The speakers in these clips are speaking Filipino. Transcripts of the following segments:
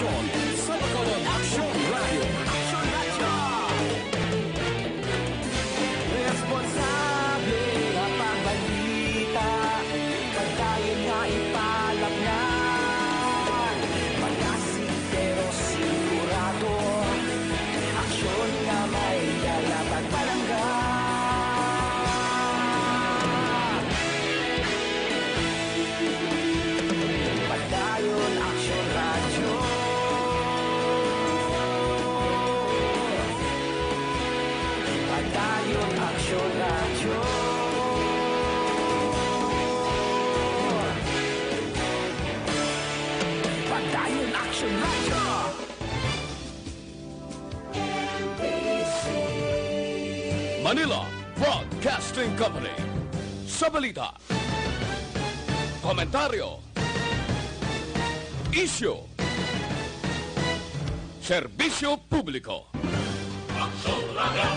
aksyon sa Bacolod Action Radio. Action Radio! Responsable ang pagbalita, pagkain nga ipalapnan. Pag-asik pero sigurado, aksyon na may lalapag palangga. Pagdayon Action Radio. Pagdayon Action Radio. Pagdayon Action Radio. Manila Broadcasting Company. Sa balita, komentaryo, issue, serbisyo publiko. Action Radio!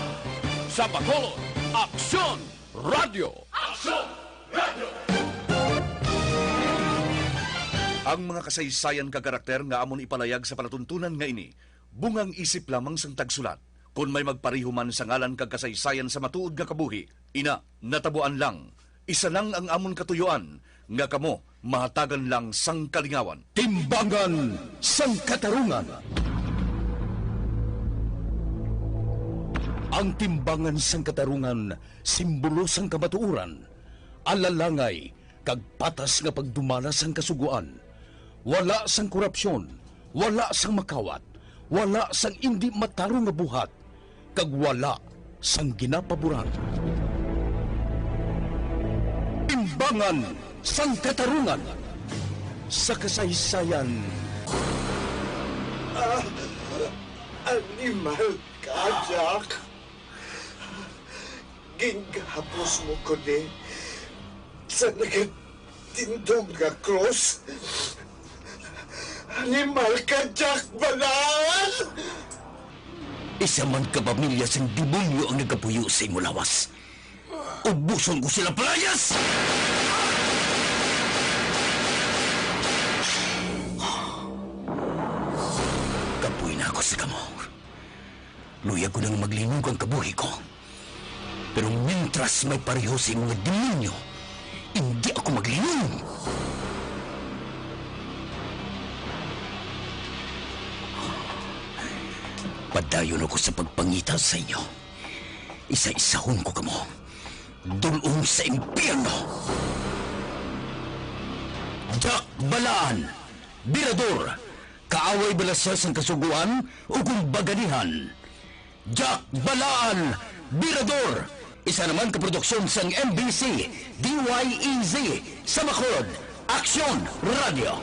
Sa Bacolod, Action Radio! Action Radio! Ang mga kasaysayan kagarakter nga amon ipalayag sa palatuntunan nga ini, bungang isip lamang sang tagsulat. Kung may magpareho man sa ngalan kag kasaysayan sa matuod nga kabuhi, ina, natabuan lang. Isa lang ang amon katuyuan, nga kamo mahatagan lang sang kalingawan. Timbangan sang katarungan. Ang timbangan sang katarungan, simbolo sang kamatuuran. Alalangay, kag patas nga pagdumala sang kasuguan. Wala sang korupsyon, wala sang makawat, wala sang indi matarong nga buhat, kag wala sang ginapaboran. Timbangan sang katarungan. Sa kasaysayan. Animal ka, Jack. Ginghapos mo ko ni sa nagatindog nga cross. Animal ka, Jack, balaan! Isa man kapamilya sang demonyo ang nagapuyo sa imo lawas. Ubuson ko sila palayas! Kapuy na ako sa kamo. Luya ko nang maglinog ang kabuhi ko. Pero mientras may pareho sa mga demonyo, hindi ako maglinog. Padayon ako sa pagpangita sa inyo. Isa-isahon ko kamo. Dulong sa impyerno. Jack Balaan, Birador, kaaway balasas ang kasuguan o kung baganihan. Jack Balaan, Birador, isa naman kaproduksyon sang MBC, DYEZ, sa Bacolod, Action Radio.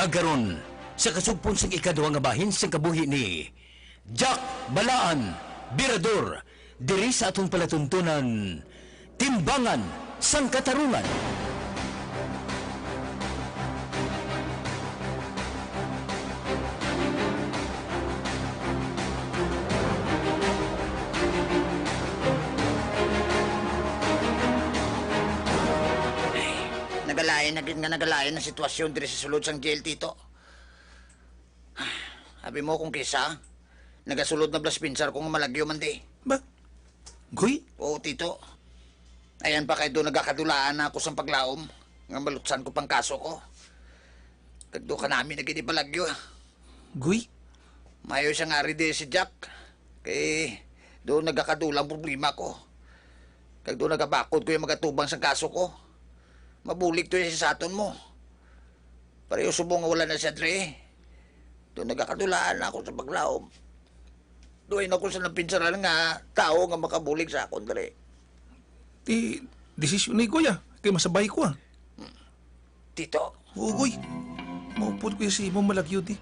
Agaron, sa kasugpon sang ikaduha nga bahin sang kabuhi ni Jack Balaan, Birador, diri sa atong palatuntunan, Timbangan sang Katarungan. Nagalayan na sitwasyon diri sa sulod sang jail, Tito. Sabi mo kung kisa, nagasulod na blaspinsar kung malagyo man di. Ba? Goy? Oo, Tito. Ayan pa kayo doon nagkakadulaan na ako sa paglaom. Nga malutsan ko pang kaso ko. Kagdo ka namin naging palagyo. Goy? Mayo siya nga rin si Jack. Kaya doon nagkakadulang problema ko. Kagdo nagabakod ko yung magatubang sa kaso ko. Mabulik to yung saton mo. Pareho subong nga wala na siya, Dre. Doon nagkakadulaan na ako sa paglaom. Doon ako sa napinsaran nga tao nga makabulik sa akon, Dre. Di, desisyon ni Goy Kaya masabay ko Tito, Oo, Goy. Maupod ko yung si Imo malagyo di.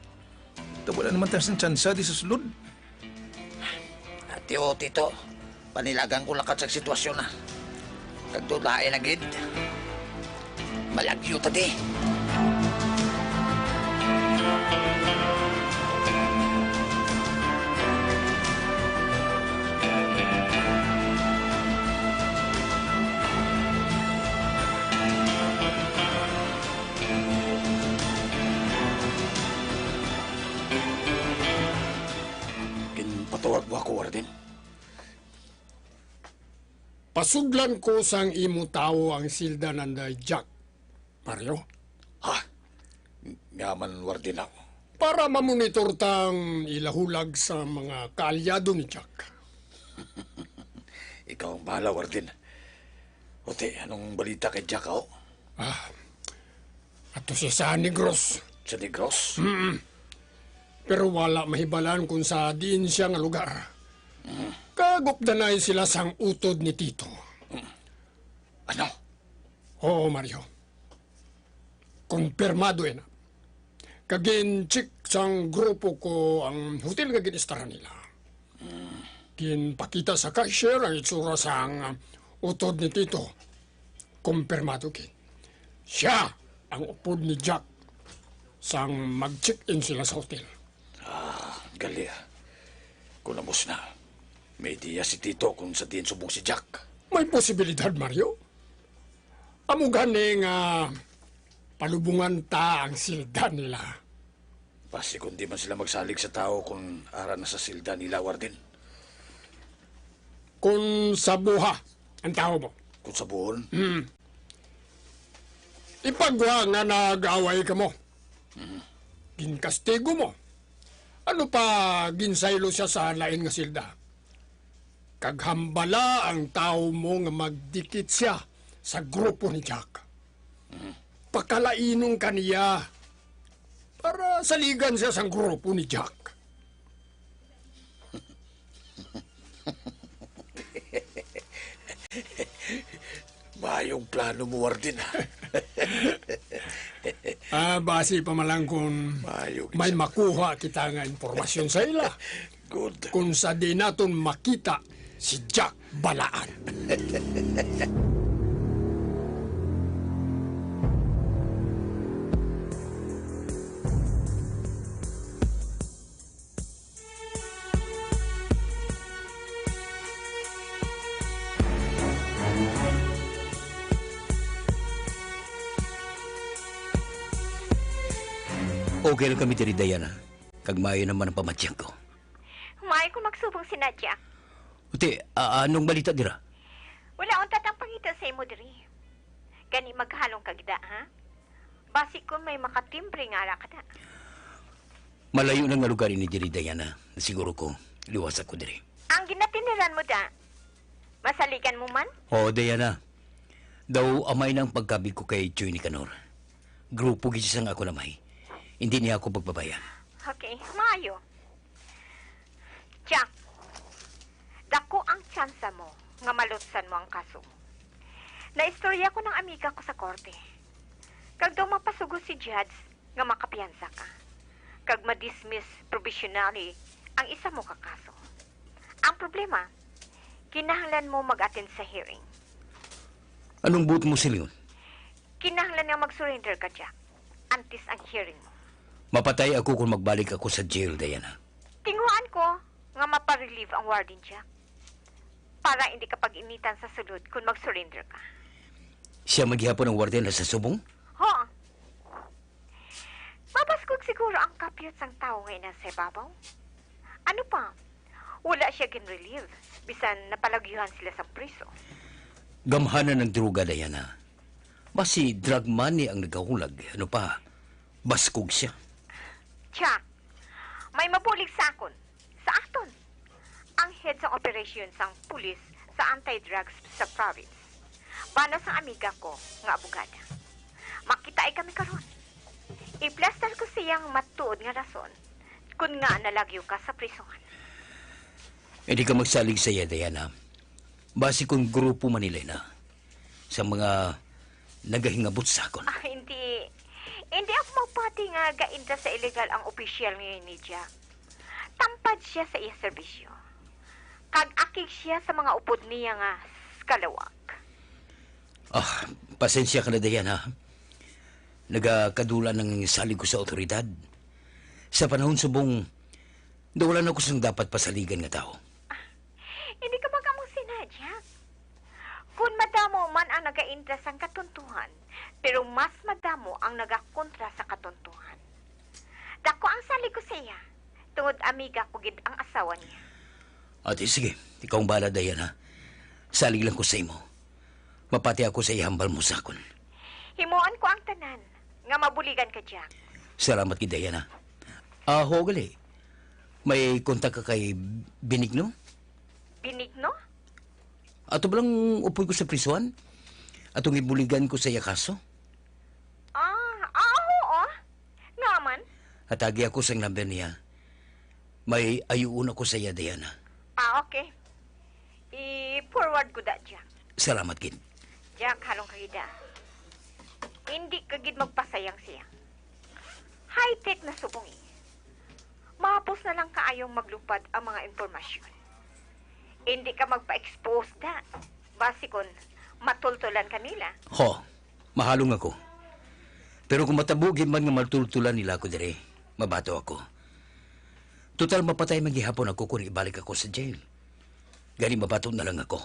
Wala naman tayo sa tsansa di sa sulod. Tito, panilagang ko lakat sa sitwasyon na. Kagdulain na gid. Malagyo tadi. Kinpatawag mo ako, Warden. Pasudlan ko sang imo tao ang silda nanday Jack, Mario, Ha? Yaman, Warden ako. para mamonitor tang ilahulag sa mga kaalyado ni Jack. Ikaw ang bahala, Warden. Ote, anong balita kay Jack, ako? Ato si sa Negros, Sa Negros? pero wala mahibalan kung sa diin siya nga lugar. Kagupdanay sila sang utod ni Tito. Ano? Oo, Mario. Konfirmado na. Kagin-check sang grupo ko ang hotel nga ginistaran nila. Ginpakita sa cashier ang itsura sang utod ni Tito. Konfirmado kin. Siya ang upod ni Jack sang mag-check-in sila sa hotel. Gali, kung namos na, may diya si Tito kung sa diyan subong si Jack. May posibilidad, Mario. Amo gani nga palubungan ta ang silda nila. Basi kung di man sila magsalig sa tao kung ara na sa silda nila, Warden. Kung sa buha ang tao mo. Kung sa buon, Ipagwa nga nag-away ka mo. Ginkastigo mo. Ano pa ginsaylo siya sa lain nga silda? Kaghambala ang tao mo nga magdikit siya sa grupo ni Jack. Pakalainong kaniya para saligan siya sa grupo ni Jack. mayong plano mo, Warden. Basi pa malang kung Mayong may makuha kita nga impormasyon sa ila. Good. Kung sa di naton makita si Jack Balaan. Okay lang kami diri, Diana. Kagmayo naman ang pamatyang ko. Humay ko magsubong si Nadia. Uti, anong balita dira? Wala akong tatang pangita sa imo diri. Gani maghalong kagda, ha? Basi ko may makatimbre nga ara ka na. Malayo na nga lugar ini diri, Diana. Siguro ko, liwas ako diri. Ang ginatiniran mo da, masalikan mo man? Oo, Diana. Daw amay ng pagkabig ko kay Joy Nicanor. Grupo gisisang ako namay. Hindi niya ako pagbabayan. Okay, maayo. Jack, dako ang tsansa mo nga malutsan mo ang kaso mo. Naistorya ko ng amiga ko sa korte. Kag daw mapasugo si Judge nga makapiyansa ka. Kag ma-dismiss provisionally ang isa mo kakaso. Ang problema, kinahanglan mo mag-attend sa hearing. Anong buot mo, Silyon? Kinahanglan nga mag-surrender ka, Jack. Antes ang hearing mo. Mapatay ako kung magbalik ako sa jail, Diana. Tinguan ko nga maparelieve ang warden, Jack. Para hindi ka pag-initan sa sulod kung mag-surrender ka. Siya maghihapon ng warden na sa subong? Ho! Mabaskog siguro ang kapyot sang tao ngayon na sa ibabaw. Ano pa? Wala siya gin-relieve. Bisan napalagyuhan sila sa priso. Gamhanan ng druga, Diana. Basi drug money ang nagkahulag. Ano pa? Baskog siya. Jack, may mabulig sa akon. Sa aton. Ang head sa operation sang pulis sa anti-drugs sa province. Bana sa amiga ko nga abogada. Makita ay kami karon. I-plaster ko siyang matuod nga rason kung nga nalagyo ka sa prisongan. Hindi ka magsalig sa iya, Diana. Basi kung grupo Manila na sa mga nagahingabot sa akon. Hindi ako magpati nga gainda sa illegal ang opisyal ngayon ni Jack. Tampad siya sa iya serbisyo. Kag-akig siya sa mga upod niya nga skalawag. Pasensya ka na, Diana. Nagakadula ng salig ko sa otoridad. Sa panahon subong, dawalan ako sang dapat pasaligan nga tao. Hindi ka magamong sinadya. Kung madamo man ang nagaintra sa katuntuhan, pero mas madamo ang nagakontra sa katuntuhan. Dako ang salig ko siya, tungod amiga ko gid ang asawa niya. Ate, sige. Ikaw ang bala, Diana. Salig lang ko sa imo. Mapati ako sa ihambal mo sa akon. Himuan ko ang tanan, nga mabuligan ka, Jack. Salamat kay Diana. Hogali. May kontak ka kay Benigno? Benigno? Ato ba lang upoy ko sa prisuan? Atong ibuligan ko sa iya kaso? Oo. Nga man. Hatagi ako sa number niya. May ayuun ako sa iya, Diana. Okay. I-forward ko da, Jack. Salamat, kid. Jack, halong kagida. Hindi kagid magpasayang siya. High-tech na subong eh. Mahapos na lang kaayong maglupad ang mga impormasyon. Hindi ka magpa-expose da. Basikon, matultulan kanila. Mahalong ako. Pero kung matabugin man nga matultulan nila ako dire, mabato ako. Total mapatay maghihapon ako kung ibalik ako sa jail. Gani mabato na lang ako.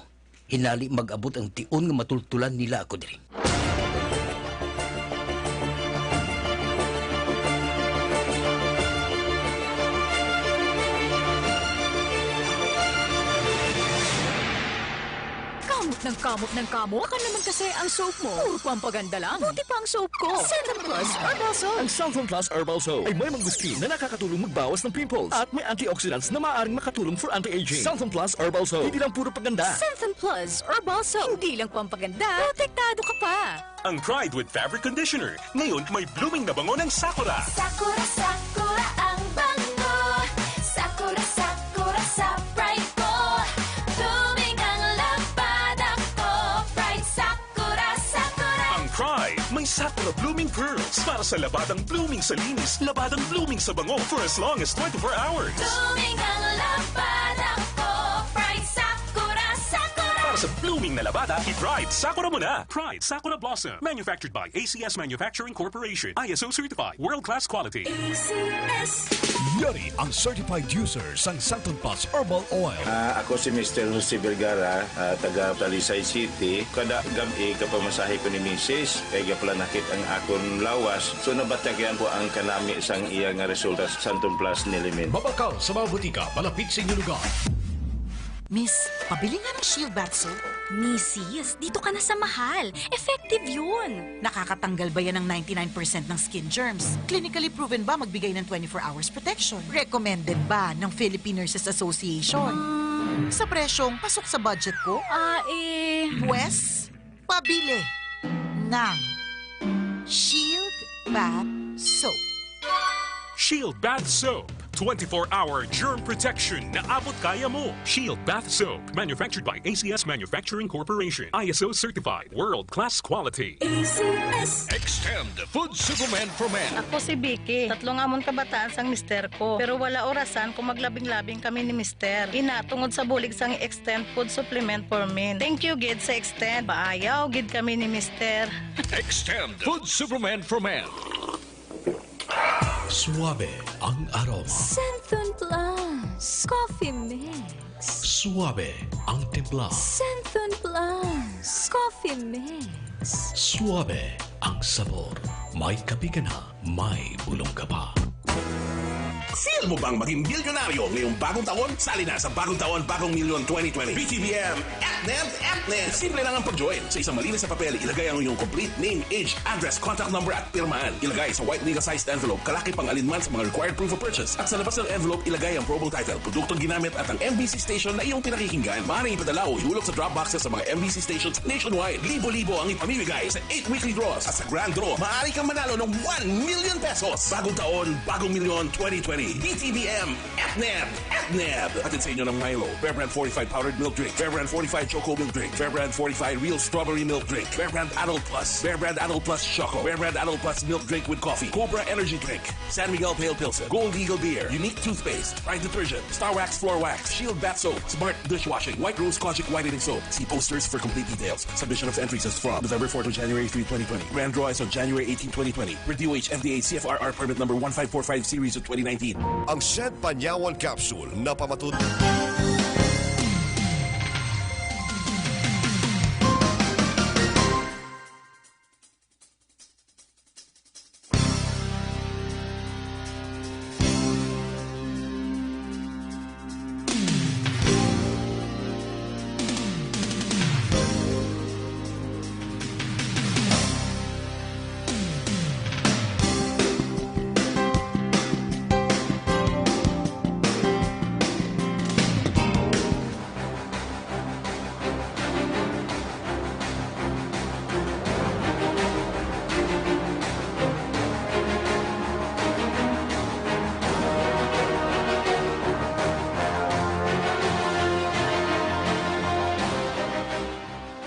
Hinali mag-abot ang tion nga matultulan nila ako dire. Kamot ng kamot. Baka naman kasi ang soap mo. Puro pampaganda lang. Buti pa ang soap ko. Centrum Plus Herbal Soap. Ang Centrum Plus Herbal Soap ay may mangustin na nakakatulong magbawas ng pimples at may antioxidants na maaaring makatulong for anti-aging. Centrum Plus Herbal Soap. Hindi lang puro paganda. Centrum Plus Herbal Soap. Hindi lang pampaganda. Protektado ka pa. Ang Pride with Fabric Conditioner. Ngayon may blooming na bango ng Sakura. Sakura, Sakura ang bango. Sakura, Sakura sa Pride ko. Blooming ang labada ko. Pride, Sakura, Sakura. Ang Pride may Sakura Blooming Pearls para sa labadang blooming sa linis, labadang blooming sa bango for as long as 24 hours. Blooming ang labada ko. Pride, Sakura, Sakura. Para sa blooming na labada, i-Pride Sakura mo na. Pride Sakura Blossom. Manufactured by ACS Manufacturing Corporation. ISO certified. World-class quality. ACS. Yari ang certified user sang Centrum Plus Herbal Oil. Ako si Mr. Jose Vergara, taga Talisay City. Kada gabi kapamasahe ko ni Mrs. Kaya nakit ang akon lawas. So nabatagyan po ang kanami sang iya nga resulta sa Centrum Plus Nilimin. Mabakaw sa mga butika, malapit sa inyong lugar. Miss, pabili nga ng Shield Bath Soap. Mrs., dito ka na sa mahal. Effective yun. Nakakatanggal ba yan ng 99% ng skin germs? Clinically proven ba magbigay ng 24 hours protection? Recommended ba ng Philippine Nurses Association? Sa presyong pasok sa budget ko? Pwes, pabili ng Shield Bath Soap. Shield Bath Soap. 24-hour germ protection na abot kaya mo. Shield Bath Soap. Manufactured by ACS Manufacturing Corporation. ISO certified. World-class quality. ACS. Extend Food Supplement for Men. Ako si Vicky. Tatlong amon kabataan sang mister ko. Pero wala orasan kung maglabing-labing kami ni mister. Tungod sa bulig sang Extend Food Supplement for Men. Thank you, gid sa Extend. Paayaw, gid kami ni mister. Extend Food Supplement for Men. Suabe ang aroma. Senthon Plus. Coffee Mix. Suabe ang timpla. Senthon Plus. Coffee Mix. Suabe ang sabor. May kape ka na, may bulong ka pa. Feel mo bang maging milyonaryo ngayong bagong taon? Sali na sa bagong taon, bagong milyon 2020. BTBM, AppNet. Simple lang ang pag-join. Sa isang malinis na papel, ilagay ang iyong complete name, age, address, contact number at pirmahan. Ilagay sa white legal-sized envelope, kalaki pang alinman sa mga required proof of purchase. At sa labas ng envelope, ilagay ang promo title, produktong ginamit at ang MBC station na iyong pinakikinggan. Maaaring ipadala o ihulog sa drop boxes sa mga MBC stations nationwide. Libo-libo ang ipamimigay sa 8 weekly draws. At sa grand draw, maaari kang manalo ng 1 million pesos. Bagong taon, bagong milyon 2020. BTBM, AppNet. Atid sa inyo ng Milo, Bear Brand 45 Powdered Milk Drink, Bear Brand 45 Choco Milk Drink, Bear Brand 45 Real Strawberry Milk Drink, Bear Brand Adult Plus, Bear Brand Adult Plus Choco, Bear Brand Adult Plus Milk Drink with Coffee, Cobra Energy Drink, San Miguel Pale Pilsen, Gold Eagle Beer, Unique Toothpaste, Pride Detergent, Star Wax Floor Wax, Shield Bath Soap, Smart Dishwashing, White Rose Kojic Whitening Soap. See posters for complete details. Submission of entries is from November 4 to January 3, 2020. Grand draw is on January 18, 2020. Per DOH FDA CFRR permit number 1545 series of 2019. Ang Shed Panyawan Capsule na pamatut...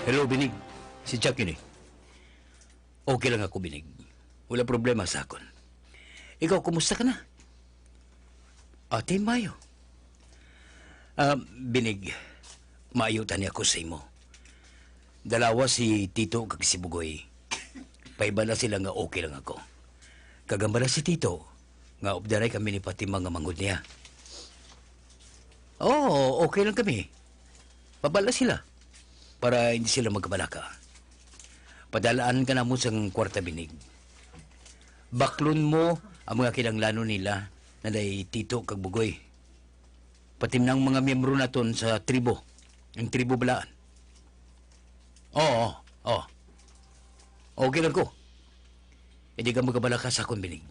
Hello, Binig. Si Chuck yun eh. Okay lang ako, Binig. Wala problema sa akon. Ikaw, kumusta ka na? Ate Mayo. Binig, maayutan niya ako sa imo. Dalawa si Tito kag si Bugoy. Paibala sila nga okay lang ako. Kagambala si Tito, nga obdaray kami ni pati mga mangod niya. Oo, okay lang kami. Pabala sila. Para hindi sila magkabalaka. Padalaan ka na mo sa kwarta, Binig. Baklon mo ang mga kinanglano nila na day Tito kag Bugoy. Pati ng mga miyembro naton sa tribo. Ang tribo balaan. Oo. Okay lang ko. Hindi ka magkabalaka sa akong, Binig.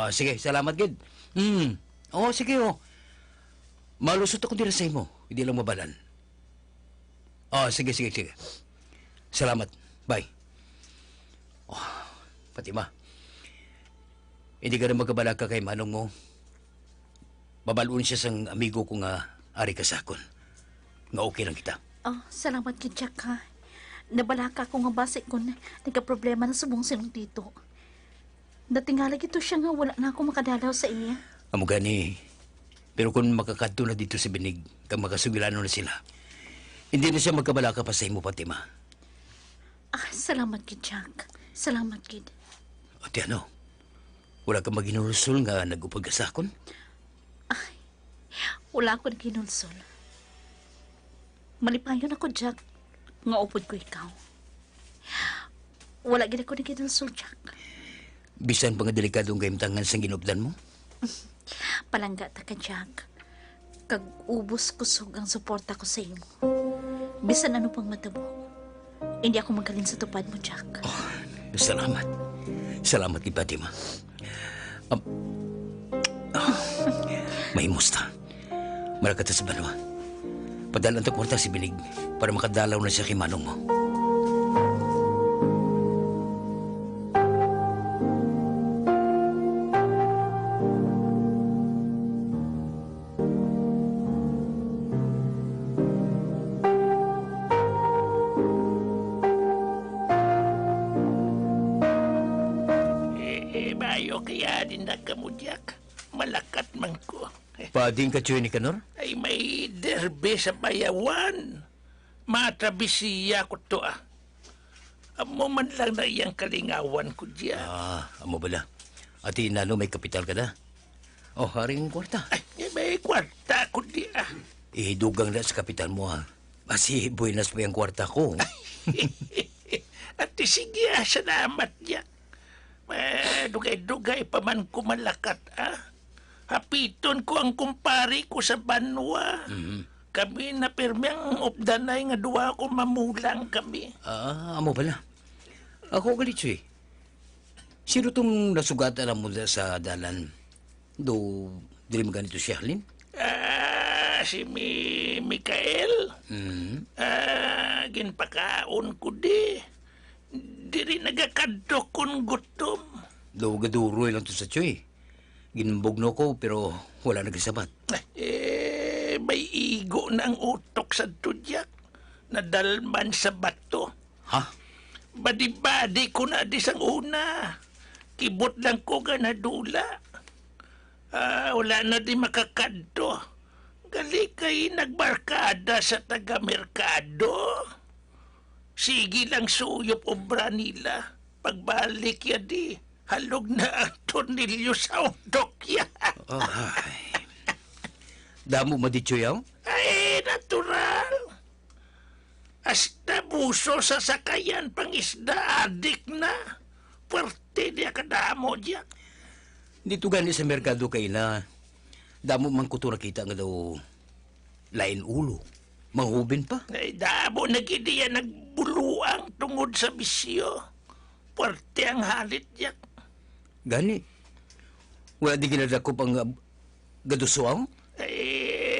Sige, salamat, Gid. Sige, Malusot ako dira sa imo. Hindi lang mabalan. Sige. Salamat. Bye. Fatima. Hindi ka na magkabalaka kay Manong mo. Babalun siya sang amigo ko nga ari ka sakon. Nga okay lang kita. Salamat kay Jack, ha. Nabalaka ko nga base ko na nagka-problema na subong silong Tito. Natingala ito siya nga wala na ako makadalaw sa inya. Amo gani. Pero kung makakadto na dito sa Binig, kang makasugilano na sila, hindi na siya magkabalaka pa sa imo, Fatima. Salamat kid, Jack. Salamat kid. Ate ano? Wala kang maginulsol nga nag-upod ka sa akon? Wala ako naginulsol. Malipayon ako, Jack. Nga upod ko ikaw. Wala gina ko naginulsol, Jack. Bisan pa nga delikadong gayimtangan sa ginupdan mo? Palangga ta ka, Jack. Kag ubos kusog ang suporta ko sa imo. Bisan ano pang matabo, hindi ako magaling sa tupad mo, Jack. Salamat. Salamat kay Fatima. May musta. Malakata sa banwa. Padalan ta kwarta si Binig para makadalaw na siya kay Manong mo. Bayanin na ka mo, Jack. Malakat man ko. Pading ka, Choy Nicanor? Ay may derbe sa bayawan. Matrabisiya ko to Amo man lang na iyang kalingawan ko diya. Amo bala. Ati nano may kapital ka na? Haring kwarta. Ay, may kwarta ko diya. Dugang na sa kapital mo Kasi buenas pa yung kwarta ko. At sige, salamat diya. Dugay-dugay pa man ko malakat Hapiton ko ang kumpari ko sa banwa. Kami na pirmiyang opdanay nga duwa ko mamulang kami. Amo pala. Ako galit siya Sino tong nasugatan na mula sa dalan? Dili mo ganito si Arlene? Si Mikael. Ginpakaon ko di. Diri nagakadto kon gutom. Gaduroy lang to sa Choy. Ginbugno ko pero wala nagsabat. May igo na ang utok sa tudyak. Nadalman sa bato. Badi-badi ko na di sang una. Kibot lang ko ga nadula. Wala na di makakadto. Gali kay nagbarkada sa taga-merkado. Sige lang suyop obra nila. Pagbalik ya di, halog na ang tornilyo sa utok ya. Damo madityo yaw? Ay, natural. Hasta buso sa sakayan pang isda, adik na. Puwerte niya kadamo diya. Dito gani sa merkado kay na, damo man ko to nakita nga daw lain ulo. Manghubin pa. Ay, damo nagidiya nagbuluang tungod sa bisyo. Puwerte ang halit diya. Gani? Wala di ginadakop ang gadusoang?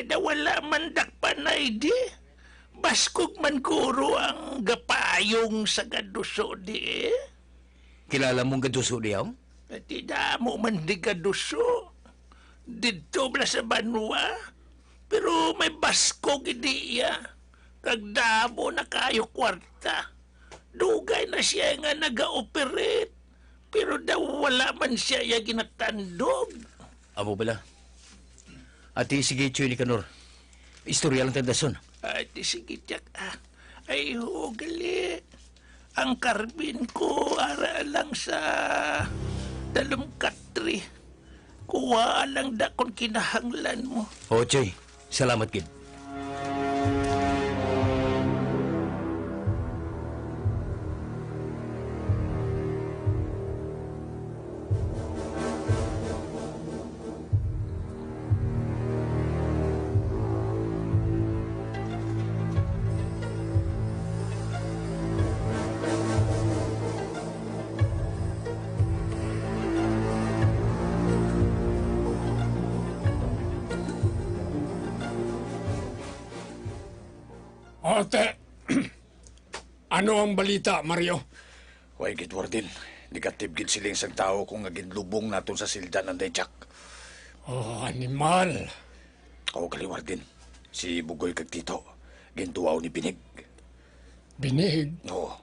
Nawala man dakpanay di. Baskog man guro ang gapayong sa gaduso di Kilala mong gaduso di yaw? Di damo man di gaduso. Dito bala sa banwa. Pero may baskog di iya. Kag damo na kayo kwarta. Dugay na siya nga naga-operate. Pero daw wala man siya ya ginatandog. Amo bala? Ati sige, Choy Nicanor. Istorya lang tandason. Ati sige, Jack. Ay, gali. Ang karbin ko, ara lang sa dalom katri. Kuha lang da kung kinahanglan mo. Choy. Salamat, kid. Ate, ano ang balita, Mario? Huwag gid, Warden. Negative gid siling sang tao kung ginlubong naton sa sildan ng Daychak. Animal. Gali, Warden. Si Bugoy kag Tito, gintuwaw ni Binig. Binig? Oo.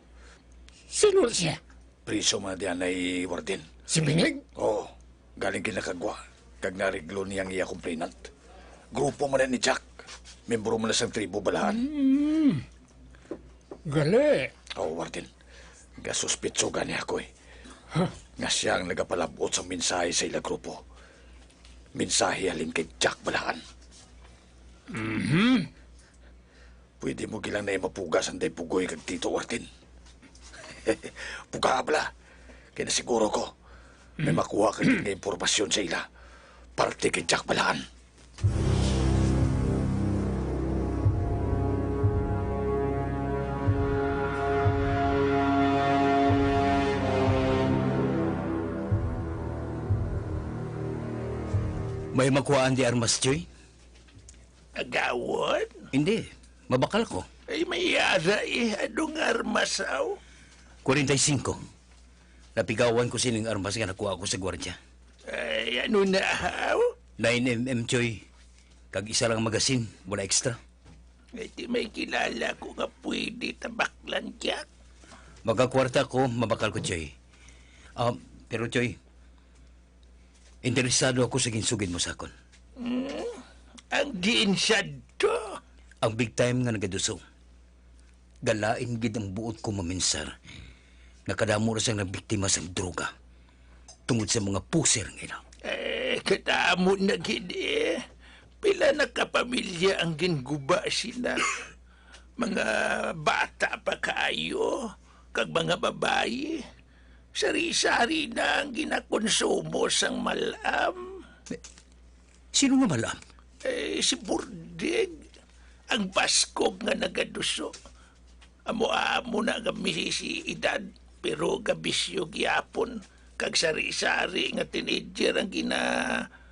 Sino siya? Priso man diyan ay Warden. Si Binig? Oo. Galing kinakagwa. Kag nariglo niyang iya complainant. Grupo man ni Jack. Membro mo na sa tribo balahan. Gali. Warden. Gasuspitso gani ako Nga siya ang nagapalabot sa mensahe sa ila grupo. Mensahe halin kay Jack balahan. Pwede mo gilang na mapugas ang day Pugoy kag Tito, Warden. Puga bala. Kaya siguro ko, may makuha ka ng impormasyon sa ila. Parte kay Jack balahan. May makuhaan di armas, Choy? Agawon? Hindi. Mabakal ko. Ay, may yara Anong armas, 45. Napigawan ko sining armas nga nakuha ko sa gwardya. Ay, ano na, 9mm, Choy. Kag isa lang magasin. Wala extra. Ay, di may kilala ko nga pwede tabaklan, Jack. Magkakwarta ko, mabakal ko, Choy. Pero, Choy, Interesado ako sa ginsugid mo sakon. Ang giinsyado. Ang big time nga nagadusong. Galain gid ang buot ko maminsar. Nakadamo na siyang nabiktima sa droga. Tungod sa mga puser ngayon. Kadamo na gini. Pila na kapamilya ang ginguba sila. Mga bata pa kayo. Kag mga babae. Sari-sari na ang ginakonsumo sang malam. Sino nga malam? Si Burdig. Ang baskog nga nagaduso. Amo-amo na gami si edad. Pero gabisyo gyapon. Kag sari-sari nga teenager ang ginakonsumo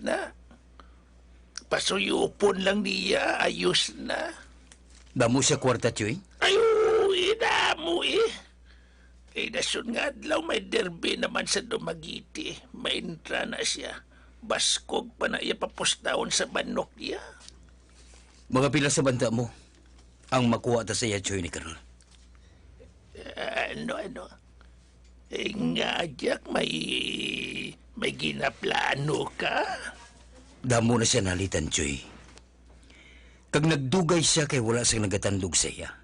na. Pasuyupon lang niya, ayos na. Damo siya kwarta, Chuy? Ayo, idamo nasun nga adlaw may derby naman sa Dumaguete. Maintra na siya. Baskog pa na iya papustahon sa banok niya. Mga pila sa banta mo ang makuha ta sa iya, Chuy, ni Karol. Ano? Nga, Jack, may ginaplano ka? Damo na siya nalitan, Chuy. Kag nagdugay siya kay wala siyang nagatandog sa iya.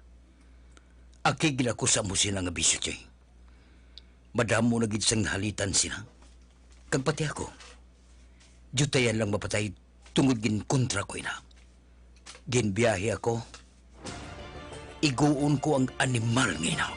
Akigil ako sa amusin ang abisyo, Chuy. Madamo na gid siyang nahalitan sila. Kag pati ako, jutayan lang mapatay tungod gin kontra ko ina. Ginbiyahe ako, iguon ko ang animal ngina.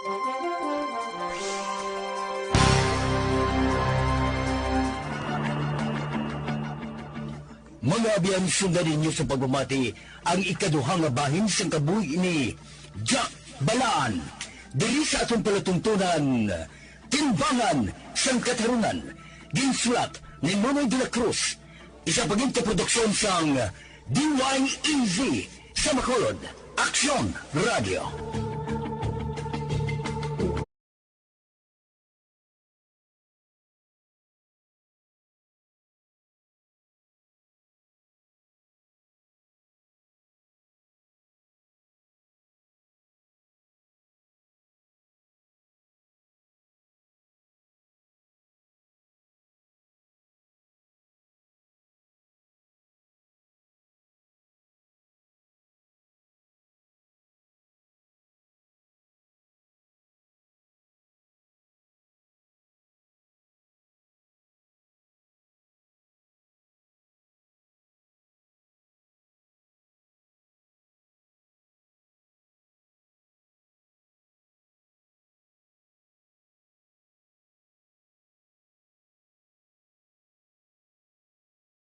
Mga abiyan, sundan ninyo sa pagmamati ang ikaduhang bahin sa kabuhi ni Jack Balaan. Diri sa atong palatuntunan, Timbangan sang Katarungan, ginsulat ni Nonoy de la Cruz, isa paging produksyon sang DYEZ sa Macolod, Aksyon Radio.